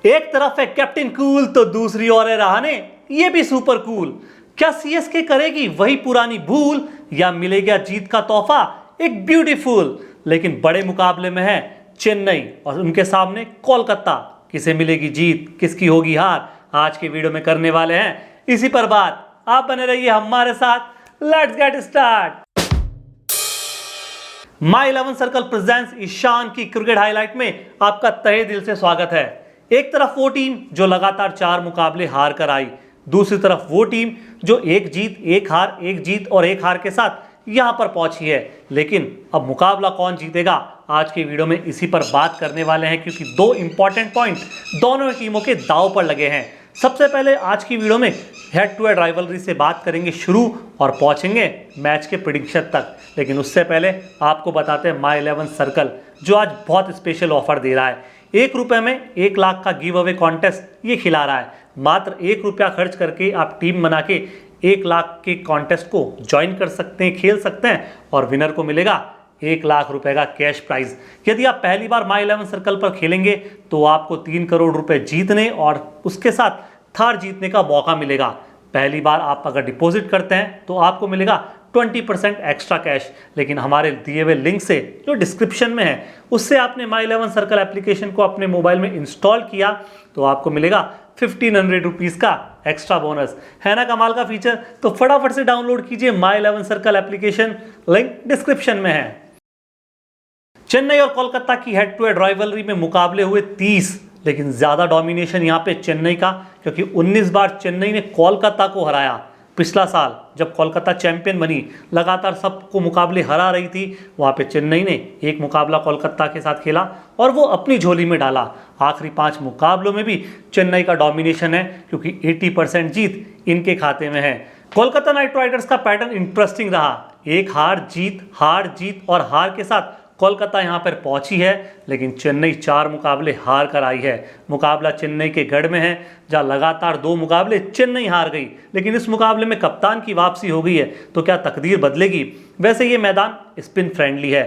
एक तरफ है कैप्टन कूल तो दूसरी ओर है रहाने, ये भी सुपर कूल। क्या सीएसके करेगी वही पुरानी भूल या मिलेगा जीत का तोहफा एक ब्यूटीफुल। लेकिन बड़े मुकाबले में है चेन्नई और उनके सामने कोलकाता। किसे मिलेगी जीत, किसकी होगी हार, आज के वीडियो में करने वाले हैं इसी पर बात। आप बने रहिए हमारे साथ। Let's get start. My 11 Circle presents Ishan की क्रिकेट हाईलाइट में आपका तहे दिल से स्वागत है। एक तरफ वो टीम जो लगातार 4 मुकाबले हार कर आई, दूसरी तरफ वो टीम जो एक जीत एक हार, एक जीत और एक हार के साथ यहां पर पहुंची है। लेकिन अब मुकाबला कौन जीतेगा, आज के वीडियो में इसी पर बात करने वाले हैं, क्योंकि 2 इंपॉर्टेंट पॉइंट दोनों टीमों के दांव पर लगे हैं। सबसे पहले आज की वीडियो में हेड टू हेड राइवलरी से बात करेंगे शुरू और पहुंचेंगे मैच के प्रेडिक्शन तक। लेकिन उससे पहले आपको बताते हैं माय 11 सर्कल जो आज बहुत स्पेशल ऑफर दे रहा है। 1 रुपये में 1 लाख का गिव अवे कॉन्टेस्ट ये खिला रहा है। मात्र 1 रुपया खर्च करके आप टीम बना के 1 लाख के कॉन्टेस्ट को ज्वाइन कर सकते हैं, खेल सकते हैं और विनर को मिलेगा 1 लाख रुपए का कैश प्राइज। यदि आप पहली बार माय 11 सर्कल पर खेलेंगे तो आपको 3 करोड़ रुपए जीतने और उसके साथ थार जीतने का मौका मिलेगा। पहली बार आप अगर डिपॉजिट करते हैं तो आपको मिलेगा 20% एक्स्ट्रा कैश। लेकिन हमारे दिए हुए लिंक से जो डिस्क्रिप्शन में है उससे आपने माय 11 सर्कल एप्लीकेशन को अपने मोबाइल में इंस्टॉल किया तो आपको मिलेगा 1500 रुपीज़ का एक्स्ट्रा बोनस। है ना कमाल का फीचर। तो फटाफट से डाउनलोड कीजिए my 11 circle application, link description में है। चेन्नई और कोलकाता की हेड टू हेड राइवलरी में मुकाबले हुए 30, लेकिन ज्यादा डोमिनेशन यहां पे चेन्नई का, क्योंकि 19 बार चेन्नई ने कोलकाता को हराया। पिछला साल जब कोलकाता चैंपियन बनी, लगातार सबको मुकाबले हरा रही थी, वहां पे चेन्नई ने एक मुकाबला कोलकाता के साथ खेला और वो अपनी झोली में डाला। आखिरी 5 मुकाबलों में भी चेन्नई का डोमिनेशन है, क्योंकि 80% जीत इनके खाते में है। कोलकाता नाइट राइडर्स का पैटर्न इंटरेस्टिंग रहा। एक हार जीत और हार के साथ कोलकाता यहां पर पहुंची है। लेकिन चेन्नई 4 मुकाबले हार कर आई है। मुकाबला चेन्नई के गढ़ में है, जहां लगातार 2 मुकाबले चेन्नई हार गई। लेकिन इस मुकाबले में कप्तान की वापसी हो गई है, तो क्या तकदीर बदलेगी। वैसे ये मैदान स्पिन फ्रेंडली है।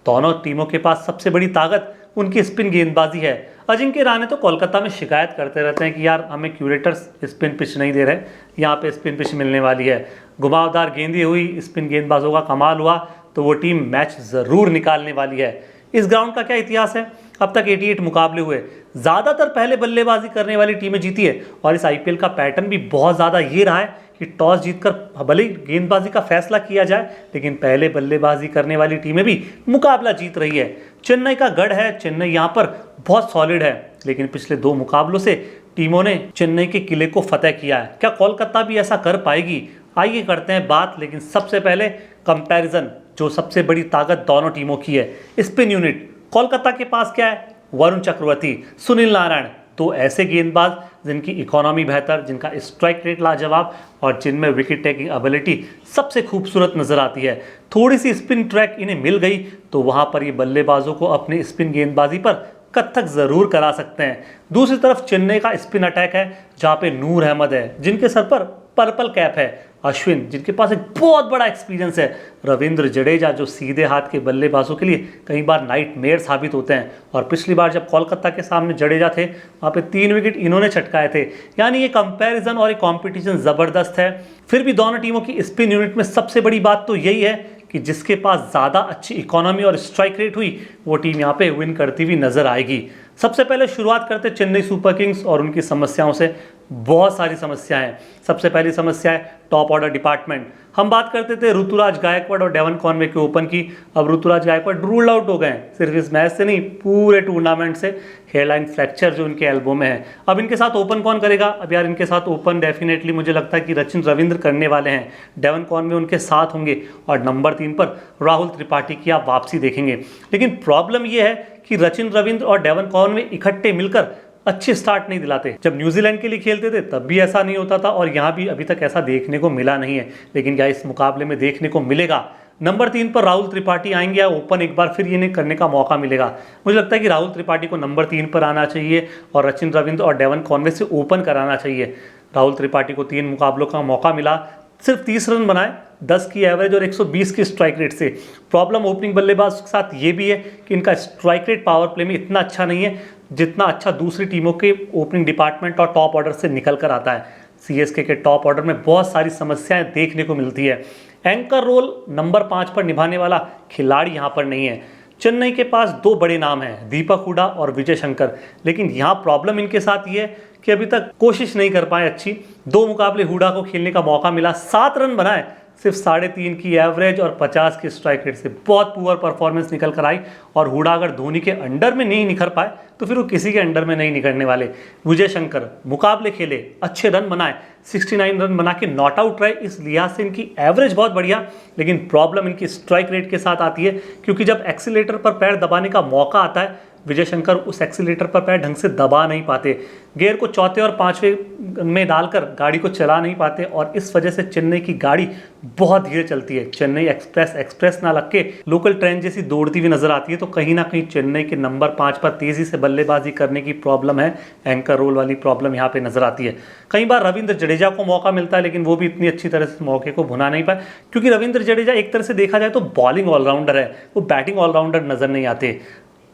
दोनों टीमों के पास सबसे बड़ी ताकत उनकी स्पिन गेंदबाजी है। अजिंक्य रहाणे तो कोलकाता में शिकायत करते रहते हैं कि यार हमें क्यूरेटर्स स्पिन पिच नहीं दे रहे, यहाँ पे स्पिन पिच मिलने वाली है। घुमावदार गेंदें हुई, स्पिन गेंदबाजों का कमाल हुआ तो वो टीम मैच ज़रूर निकालने वाली है। इस ग्राउंड का क्या इतिहास है, अब तक 88 मुकाबले हुए, ज़्यादातर पहले बल्लेबाजी करने वाली टीमें जीती है। और इस आईपीएल का पैटर्न भी बहुत ज़्यादा ये रहा है कि टॉस जीतकर भले ही गेंदबाजी का फैसला किया जाए, लेकिन पहले बल्लेबाजी करने वाली टीमें भी मुकाबला जीत रही है। चेन्नई का गढ़ है, चेन्नई यहाँ पर बहुत सॉलिड है। लेकिन पिछले 2 मुकाबलों से टीमों ने चेन्नई के किले को फतेह किया है। क्या कोलकाता भी ऐसा कर पाएगी, आइए करते हैं बात। लेकिन सबसे पहले कंपैरिजन, जो सबसे बड़ी ताकत दोनों टीमों की है, स्पिन यूनिट। कोलकाता के पास क्या है, वरुण चक्रवर्ती, सुनील नारायण, 2 ऐसे गेंदबाज जिनकी इकोनॉमी बेहतर, जिनका स्ट्राइक रेट लाजवाब और जिनमें विकेट टेकिंग एबिलिटी सबसे खूबसूरत नजर आती है। थोड़ी सी स्पिन ट्रैक इन्हें मिल गई तो वहां पर ये बल्लेबाजों को अपनी स्पिन गेंदबाजी पर कत्थक जरूर करा सकते हैं। दूसरी तरफ चेन्नई का स्पिन अटैक है, जहां पे नूर अहमद है जिनके सर पर पर्पल कैप है, अश्विन जिनके पास एक बहुत बड़ा एक्सपीरियंस है, रविंद्र जडेजा जो सीधे हाथ के बल्लेबाजों के लिए कई बार नाइटमेयर साबित होते हैं। और पिछली बार जब कोलकाता के सामने जडेजा थे, वहाँ पे 3 विकेट इन्होंने छटकाए थे। यानी ये कंपैरिजन और ये कॉम्पिटिशन ज़बरदस्त है। फिर भी दोनों टीमों की स्पिन यूनिट में सबसे बड़ी बात तो यही है कि जिसके पास ज़्यादा अच्छी इकोनॉमी और स्ट्राइक रेट हुई वो टीम यहाँ पे विन करती हुई नजर आएगी। सबसे पहले शुरुआत करते चेन्नई सुपर किंग्स और उनकी समस्याओं से। बहुत सारी समस्याएं हैं। सबसे पहली समस्या है टॉप ऑर्डर डिपार्टमेंट। हम बात करते थे ऋतुराज गायकवाड़ और डेवन कॉनवे के ओपन की। अब ऋतुराज गायकवाड़ रूल्ड आउट हो गए हैं, सिर्फ इस मैच से नहीं पूरे टूर्नामेंट से। हेयरलाइन फ्रैक्चर जो इनके एल्बो में है। अब इनके साथ ओपन कौन करेगा। अब यार इनके साथ ओपन डेफिनेटली मुझे लगता है कि रचिन रविंद्र करने वाले हैं। डेवन कॉनवे उनके साथ होंगे और नंबर 3 पर राहुल त्रिपाठी की आप वापसी देखेंगे। लेकिन प्रॉब्लम यह है कि रचिन रविंद्र और डेवन कॉनवे इकट्ठे मिलकर अच्छे स्टार्ट नहीं दिलाते। जब न्यूजीलैंड के लिए खेलते थे तब भी ऐसा नहीं होता था और यहाँ भी अभी तक ऐसा देखने को मिला नहीं है। लेकिन क्या इस मुकाबले में देखने को मिलेगा। नंबर 3 पर राहुल त्रिपाठी आएंगे या ओपन एक बार फिर इन्हें करने का मौका मिलेगा। मुझे लगता है कि राहुल त्रिपाठी को नंबर 3 पर आना चाहिए और रचिन रविंद्र और डेवन कॉनवे से ओपन कराना चाहिए। राहुल त्रिपाठी को 3 मुकाबलों का मौका मिला, सिर्फ 30 रन बनाए, 10 की एवरेज और 120 की स्ट्राइक रेट से। प्रॉब्लम ओपनिंग बल्लेबाज के साथ ये भी है कि इनका स्ट्राइक रेट पावर प्ले में इतना अच्छा नहीं है जितना अच्छा दूसरी टीमों के ओपनिंग डिपार्टमेंट और टॉप ऑर्डर से निकल कर आता है। सीएसके के टॉप ऑर्डर में बहुत सारी समस्याएं देखने को मिलती है। एंकर रोल नंबर 5 पर निभाने वाला खिलाड़ी यहाँ पर नहीं है। चेन्नई के पास दो बड़े नाम हैं, दीपक हुडा और विजय शंकर, लेकिन यहाँ प्रॉब्लम इनके साथ ये है कि अभी तक कोशिश नहीं कर पाए अच्छी। 2 मुकाबले हुडा को खेलने का मौका मिला, 7 रन बनाए, सिर्फ 3.5 की एवरेज और 50 की स्ट्राइक रेट से बहुत पुअर परफॉर्मेंस निकल कर आई। और हुडा अगर धोनी के अंडर में नहीं निखर पाए तो फिर वो किसी के अंडर में नहीं निकलने वाले। विजय शंकर मुकाबले खेले, अच्छे रन बनाए, 69 रन बना के नॉट आउट रहे, इस लिहाज से इनकी एवरेज बहुत बढ़िया, लेकिन प्रॉब्लम इनकी स्ट्राइक रेट के साथ आती है, क्योंकि जब एक्सीलेटर पर पैर दबाने का मौका आता है विजय शंकर उस एक्सीलेटर पर पैर ढंग से दबा नहीं पाते, गियर को चौथे और पांचवें में डालकर गाड़ी को चला नहीं पाते, और इस वजह से चेन्नई की गाड़ी बहुत धीरे चलती है। चेन्नई एक्सप्रेस ना लग के लोकल ट्रेन जैसी दौड़ती हुई नजर आती है। तो कहीं ना कहीं चेन्नई के नंबर 5 पर तेजी से बल्लेबाजी करने की प्रॉब्लम है, एंकर रोल वाली प्रॉब्लम यहाँ पे नजर आती है। कई बार रविंद्र जडेजा को मौका मिलता है, लेकिन वो भी इतनी अच्छी तरह से मौके को भुना नहीं पाए, क्योंकि रविंद्र जडेजा एक तरह से देखा जाए तो बॉलिंग ऑलराउंडर है, वो बैटिंग ऑलराउंडर नजर नहीं आते।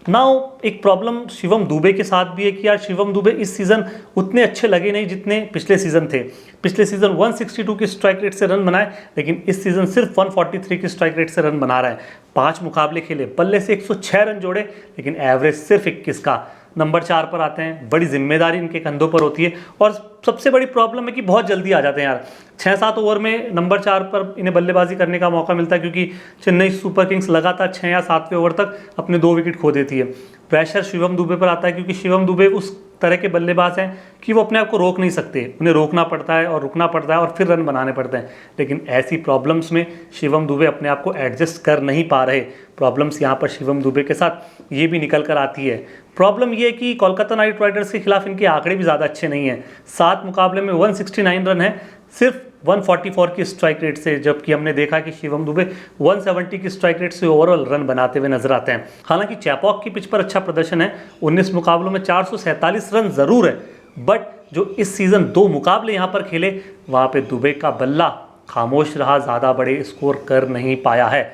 नाउ एक प्रॉब्लम शिवम दुबे के साथ भी है कि यार शिवम दुबे इस सीज़न उतने अच्छे लगे नहीं जितने पिछले सीज़न थे। पिछले सीज़न 162 की स्ट्राइक रेट से रन बनाए, लेकिन इस सीज़न सिर्फ 143 की स्ट्राइक रेट से रन बना रहा है। 5 मुकाबले खेले, बल्ले से 106 रन जोड़े, लेकिन एवरेज सिर्फ 21 का। नंबर 4 पर आते हैं, बड़ी जिम्मेदारी इनके कंधों पर होती है, और सबसे बड़ी प्रॉब्लम है कि बहुत जल्दी आ जाते हैं यार। 6-7 ओवर में नंबर 4 पर इन्हें बल्लेबाजी करने का मौका मिलता है, क्योंकि चेन्नई सुपर किंग्स लगातार 6 या 7वें ओवर तक अपने 2 विकेट खो देती है। प्रेशर शिवम दुबे पर आता है, क्योंकि शिवम दुबे उस तरह के बल्लेबाज हैं कि वो अपने आप को रोक नहीं सकते, उन्हें रोकना पड़ता है और रुकना पड़ता है और फिर रन बनाने पड़ते हैं। लेकिन ऐसी प्रॉब्लम्स में शिवम दुबे अपने आप को एडजस्ट कर नहीं पा रहे। प्रॉब्लम्स यहाँ पर शिवम दुबे के साथ ये भी निकल कर आती है। प्रॉब्लम ये है कि कोलकाता नाइट राइडर्स के खिलाफ इनके आंकड़े भी ज़्यादा अच्छे नहीं हैं। 7 मुकाबले में 169 रन है, सिर्फ 144 की स्ट्राइक रेट से, जबकि हमने देखा कि शिवम दुबे 170 की स्ट्राइक रेट से ओवरऑल रन बनाते हुए नजर आते हैं। हालांकि चैपॉक की पिच पर अच्छा प्रदर्शन है, 19 मुकाबलों में 447 रन जरूर है, बट जो इस सीजन 2 मुकाबले यहां पर खेले वहां पे दुबे का बल्ला खामोश रहा, ज़्यादा बड़े स्कोर कर नहीं पाया है।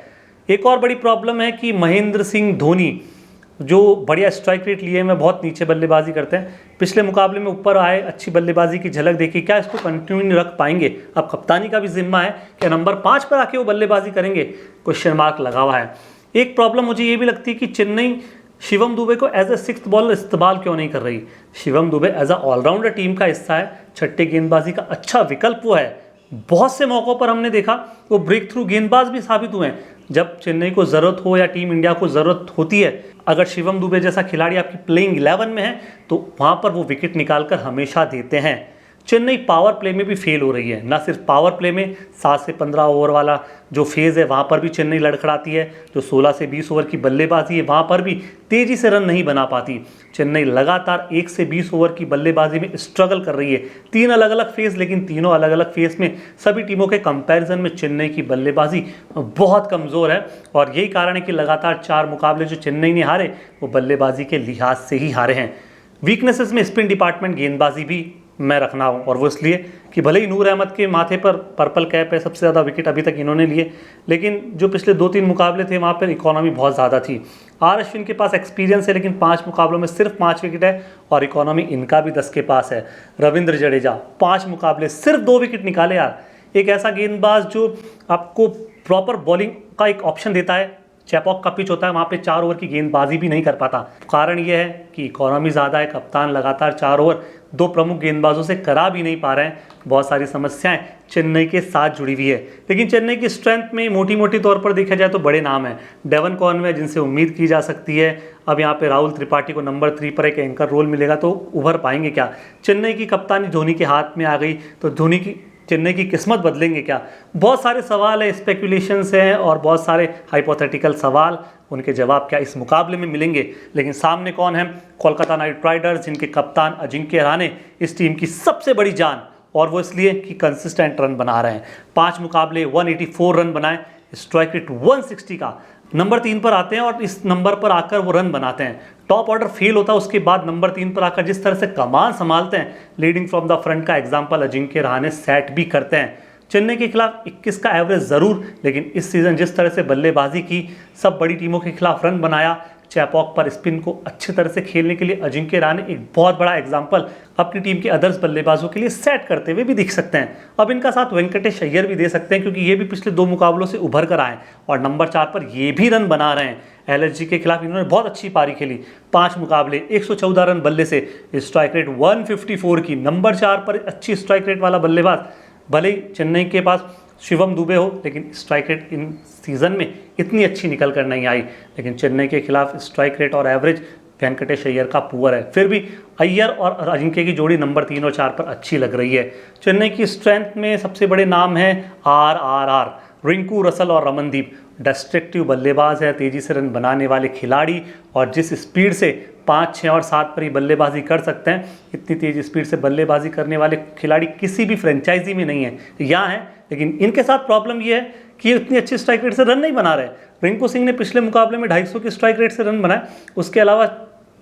एक और बड़ी प्रॉब्लम है कि महेंद्र सिंह धोनी जो बढ़िया स्ट्राइक रेट लिए में बहुत नीचे बल्लेबाजी करते हैं। पिछले मुकाबले में ऊपर आए, अच्छी बल्लेबाजी की झलक देखी, क्या इसको कंटिन्यू रख पाएंगे? अब कप्तानी का भी जिम्मा है कि नंबर 5 पर आके वो बल्लेबाजी करेंगे, क्वेश्चन मार्क लगा हुआ है। एक प्रॉब्लम मुझे ये भी लगती है कि चेन्नई शिवम दुबे को एज ए 6th बॉलर इस्तेमाल क्यों नहीं कर रही। Shivam Dube as a all rounder team का हिस्सा है, छठे गेंदबाजी का अच्छा विकल्प वो है। बहुत से मौक़ों पर हमने देखा वो ब्रेक थ्रू गेंदबाज भी साबित हुए हैं। जब चेन्नई को ज़रूरत हो या टीम इंडिया को ज़रूरत होती है, अगर शिवम दुबे जैसा खिलाड़ी आपकी प्लेइंग 11 में है तो वहाँ पर वो विकेट निकालकर हमेशा देते हैं। चेन्नई पावर प्ले में भी फेल हो रही है, ना सिर्फ पावर प्ले में, 7 से 15 ओवर वाला जो फेज़ है वहाँ पर भी चेन्नई लड़खड़ाती है, जो 16 से 20 ओवर की बल्लेबाजी है वहाँ पर भी तेज़ी से रन नहीं बना पाती। चेन्नई लगातार 1 से 20 ओवर की बल्लेबाजी में स्ट्रगल कर रही है। 3 अलग अलग फेज़, लेकिन तीनों अलग अलग फेज़ में सभी टीमों के कंपैरिजन में चेन्नई की बल्लेबाजी बहुत कमज़ोर है, और यही कारण है कि लगातार 4 मुकाबले जो चेन्नई ने हारे वो बल्लेबाजी के लिहाज से ही हारे हैं। वीकनेसेस में स्पिन डिपार्टमेंट गेंदबाजी भी मैं रखना हूँ, और वो इसलिए कि भले ही नूर अहमद के माथे पर पर्पल कैप है, सबसे ज़्यादा विकेट अभी तक इन्होंने लिए, लेकिन जो पिछले 2-3 मुकाबले थे वहाँ पर इकोनॉमी बहुत ज़्यादा थी। आर अश्विन के पास एक्सपीरियंस है, लेकिन 5 मुकाबलों में सिर्फ 5 विकेट है, और इकोनॉमी इनका भी 10 के पास है। रविंद्र जडेजा 5 मुकाबले सिर्फ 2 विकेट निकाले यार। एक ऐसा गेंदबाज जो आपको प्रॉपर बॉलिंग का एक ऑप्शन देता है, चैपॉक का पिच होता है, वहाँ पे 4 ओवर की गेंदबाजी भी नहीं कर पाता। कारण ये है कि इकोनॉमी ज़्यादा है, कप्तान लगातार 4 ओवर 2 प्रमुख गेंदबाजों से करा भी नहीं पा रहे हैं। बहुत सारी समस्याएं चेन्नई के साथ जुड़ी हुई है, लेकिन चेन्नई की स्ट्रेंथ में मोटी मोटी तौर पर देखा जाए तो बड़े नाम हैं। डेवन कॉनवे जिनसे उम्मीद की जा सकती है, अब यहाँ पे राहुल त्रिपाठी को नंबर 3 पर एक एंकर रोल मिलेगा तो उभर पाएंगे क्या? चेन्नई की कप्तानी धोनी के हाथ में आ गई तो चेन्नई की किस्मत बदलेंगे क्या? बहुत सारे सवाल है, स्पेकुलेशंस हैं और बहुत सारे हाइपोथेटिकल सवाल, उनके जवाब क्या इस मुकाबले में मिलेंगे। लेकिन सामने कौन है? कोलकाता नाइट राइडर्स, जिनके कप्तान अजिंक्य रहाणे इस टीम की सबसे बड़ी जान, और वो इसलिए कि कंसिस्टेंट रन बना रहे हैं। 5 मुकाबले 184 रन बनाए, स्ट्राइक रेट 160 का। नंबर 3 पर आते हैं और इस नंबर पर आकर वो रन बनाते हैं। टॉप ऑर्डर फेल होता है, उसके बाद नंबर 3 पर आकर जिस तरह से कमान संभालते हैं, लीडिंग फ्रॉम द फ्रंट का एग्जांपल अजिंक्य रहाणे सेट भी करते हैं। चेन्नई के खिलाफ 21 का एवरेज ज़रूर, लेकिन इस सीज़न जिस तरह से बल्लेबाजी की, सब बड़ी टीमों के खिलाफ रन बनाया, चेपॉक पर स्पिन को अच्छी तरह से खेलने के लिए अजिंक्य रहाणे एक बहुत बड़ा एग्जाम्पल अपनी टीम के अदर्स बल्लेबाजों के लिए सेट करते हुए भी दिख सकते हैं। अब इनका साथ वेंकटेश अय्यर भी दे सकते हैं, क्योंकि ये भी पिछले 2 मुकाबलों से उभर कर आए और नंबर 4 पर ये भी रन बना रहे हैं। एलएसजी के खिलाफ इन्होंने बहुत अच्छी पारी खेली, 5 मुकाबले 114 रन बल्ले से, स्ट्राइक रेट 154 की। नंबर 4 पर अच्छी स्ट्राइक रेट वाला बल्लेबाज, भले ही चेन्नई के पास शिवम दुबे हो, लेकिन स्ट्राइक रेट इन सीज़न में इतनी अच्छी निकल कर नहीं आई। लेकिन चेन्नई के खिलाफ स्ट्राइक रेट और एवरेज वेंकटेश अय्यर का पुअर है। फिर भी अय्यर और अजिंक्य की जोड़ी नंबर 3 और 4 पर अच्छी लग रही है। चेन्नई की स्ट्रेंथ में सबसे बड़े नाम हैं आर, रिंकू, रसल और रमनदीप। डिस्ट्रक्टिव बल्लेबाज है, तेज़ी से रन बनाने वाले खिलाड़ी, और जिस स्पीड से 5, 6 और 7 पर ही बल्लेबाजी कर सकते हैं, इतनी तेज़ स्पीड से बल्लेबाजी करने वाले खिलाड़ी किसी भी फ्रेंचाइजी में नहीं है। यहाँ है, लेकिन इनके साथ प्रॉब्लम ये है कि ये इतनी अच्छी स्ट्राइक रेट से रन नहीं बना रहे। रिंकू सिंह ने पिछले मुकाबले में 250 की स्ट्राइक रेट से रन बनाए, उसके अलावा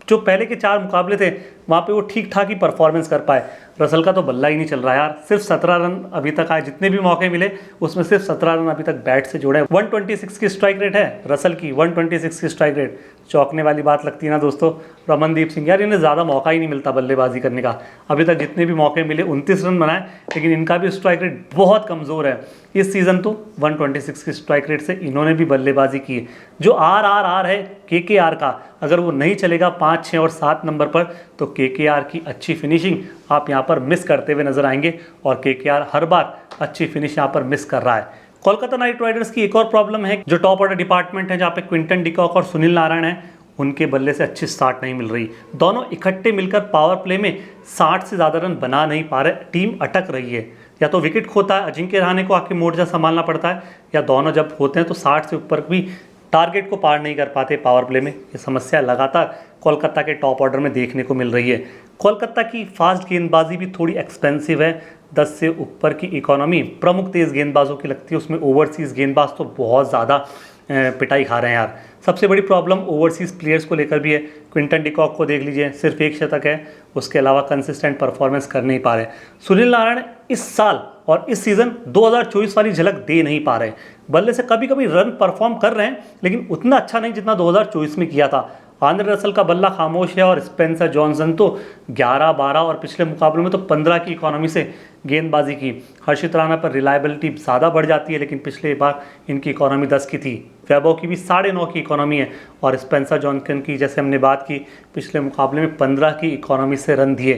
जो पहले के 4 मुकाबले थे वहाँ पे वो ठीक ठाक ही परफॉर्मेंस कर पाए। रसल का तो बल्ला ही नहीं चल रहा यार, सिर्फ 17 रन अभी तक आए, जितने भी मौके मिले उसमें सिर्फ 17 रन अभी तक बैट से जोड़े। 126 की स्ट्राइक रेट है रसल की, 126 की स्ट्राइक रेट, चौंकने वाली बात लगती है ना दोस्तों। रमनदीप सिंह, यार इन्हें ज़्यादा मौका ही नहीं मिलता बल्लेबाजी करने का, अभी तक जितने भी मौके मिले 29 रन बनाए, लेकिन इनका भी स्ट्राइक रेट बहुत कमज़ोर है। इस सीज़न तो 126 की स्ट्राइक रेट से इन्होंने भी बल्लेबाजी की है। जो आर है केकेआर का, अगर वो नहीं चलेगा 5, 6 और 7 नंबर पर, तो केकेआर की अच्छी फिनिशिंग आप यहाँ पर मिस करते हुए नजर आएंगे, और केकेआर हर बार अच्छी फिनिश यहाँ पर मिस कर रहा है। कोलकाता नाइट राइडर्स की एक और प्रॉब्लम है, जो टॉप ऑर्डर डिपार्टमेंट है, जहाँ पे क्विंटन डिकॉक और सुनील नारायण है, उनके बल्ले से अच्छी स्टार्ट नहीं मिल रही। दोनों इकट्ठे मिलकर पावर प्ले में 60 से ज़्यादा रन बना नहीं पा रहे, टीम अटक रही है। या तो विकेट खोता है, अजिंक्य रहाणे को आके मोर्चा संभालना पड़ता है, या दोनों जब होते हैं तो 60 से ऊपर भी टारगेट को पार नहीं कर पाते पावर प्ले में। ये समस्या लगातार कोलकाता के टॉप ऑर्डर में देखने को मिल रही है। कोलकाता की फास्ट गेंदबाजी भी थोड़ी एक्सपेंसिव है, 10 से ऊपर की इकोनॉमी प्रमुख तेज़ गेंदबाजों की लगती है, उसमें ओवरसीज़ गेंदबाज तो बहुत ज़्यादा पिटाई खा रहे हैं यार। सबसे बड़ी प्रॉब्लम ओवरसीज़ प्लेयर्स को लेकर भी है। क्विंटन डिकॉक को देख लीजिए, सिर्फ 1 शतक है, उसके अलावा कंसिस्टेंट परफॉर्मेंस कर नहीं पा रहे। सुनील नारायण इस साल और इस सीज़न 2024 वाली झलक दे नहीं पा रहे। बल्ले से कभी कभी रन परफॉर्म कर रहे हैं, लेकिन उतना अच्छा नहीं जितना 2024 में किया था। आंद्रे रसल का बल्ला खामोश है, और स्पेंसर जॉनसन तो 11, 12 और पिछले मुकाबलों में तो 15 की इकोनॉमी से गेंदबाजी की। हर्षित राणा पर रिलायबिलिटी ज़्यादा बढ़ जाती है, लेकिन पिछले बार इनकी इकोनॉमी 10 की थी। वैभव की भी 9.5 की इकोनॉमी है, और स्पेंसर जॉनसन की जैसे हमने बात की पिछले मुकाबले में 15 की इकोनॉमी से रन दिए।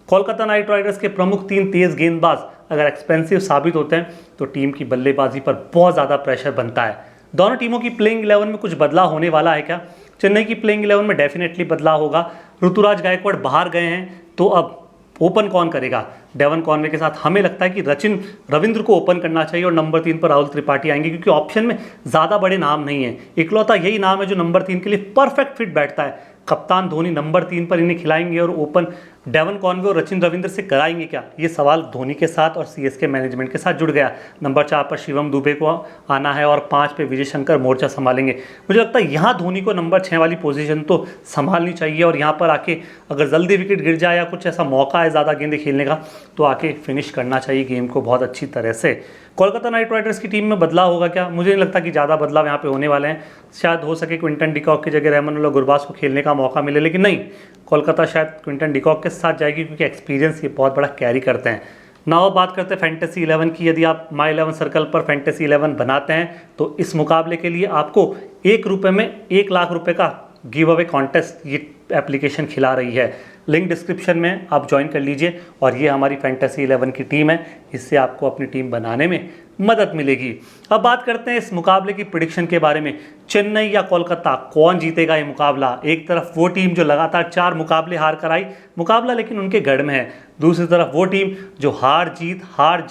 कोलकाता नाइट राइडर्स के प्रमुख 3 तेज़ गेंदबाज अगर एक्सपेंसिव साबित होते हैं, तो टीम की बल्लेबाजी पर बहुत ज़्यादा प्रेशर बनता है। दोनों टीमों की प्लेइंग 11 में कुछ बदलाव होने वाला है क्या? चेन्नई की प्लेइंग 11 में डेफिनेटली बदलाव होगा। ऋतुराज गायकवाड़ बाहर गए हैं, तो अब ओपन कौन करेगा? डेवन कॉनवे के साथ हमें लगता है कि रचिन रविंद्र को ओपन करना चाहिए, और नंबर 3 पर राहुल त्रिपाठी आएंगे, क्योंकि ऑप्शन में ज़्यादा बड़े नाम नहीं है। इकलौता यही नाम है जो नंबर 3 के लिए परफेक्ट फिट बैठता है। कप्तान धोनी नंबर 3 पर इन्हें खिलाएंगे और ओपन डेवन कॉनवे और रचिन रविंद्र से कराएंगे क्या? ये सवाल धोनी के साथ और सीएसके मैनेजमेंट के साथ जुड़ गया। नंबर 4 पर शिवम दुबे को आना है, और 5 पे विजय शंकर मोर्चा संभालेंगे। मुझे लगता है यहाँ धोनी को नंबर 6 वाली पोजीशन तो संभालनी चाहिए, और यहाँ पर आके अगर जल्दी विकेट गिर जाए या कुछ ऐसा मौका है ज़्यादा गेंदें खेलने का, तो आके फिनिश करना चाहिए गेम को बहुत अच्छी तरह से। कोलकाता नाइट राइडर्स की टीम में बदलाव होगा क्या? मुझे नहीं लगता कि ज़्यादा बदलाव यहाँ पे होने वाले हैं। शायद हो सके क्विंटन डिकॉक की जगह रहमानुल्लाह गुरबाज को खेलने का मौका मिले, लेकिन नहीं, कोलकाता शायद क्विंटन डिकॉक के साथ जाएगी, क्योंकि एक्सपीरियंस ये बहुत बड़ा कैरी करते हैं। नाउ बात करते हैं फैंटेसी 11 की। यदि आप माई 11 सर्कल पर फैंटेसी 11 बनाते हैं, तो इस मुकाबले के लिए आपको 1 रुपये में 1 लाख रुपये का गिव अवे कॉन्टेस्ट ये एप्लीकेशन खिला रही है। लिंक डिस्क्रिप्शन में आप ज्वाइन कर लीजिए, और ये हमारी फैंटेसी 11 की टीम है, इससे आपको अपनी टीम बनाने में मदद मिलेगी। अब बात करते हैं इस मुकाबले की प्रेडिक्शन के बारे में। चेन्नई या कोलकाता, कौन जीतेगा ये मुकाबला? एक तरफ वो टीम जो लगातार 4 मुकाबले हार कर आई, मुकाबला लेकिन उनके गढ़ में है। दूसरी तरफ वो टीम जो हार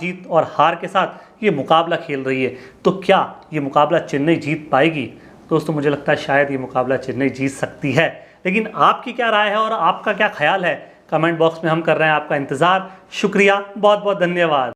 जीत और हार के साथ ये मुकाबला खेल रही है। तो क्या ये मुकाबला चेन्नई जीत पाएगी? दोस्तों मुझे लगता है शायद ये मुकाबला चेन्नई जीत सकती है, लेकिन आपकी क्या राय है और आपका क्या ख्याल है? कमेंट बॉक्स में हम कर रहे हैं आपका इंतज़ार। शुक्रिया, बहुत बहुत धन्यवाद।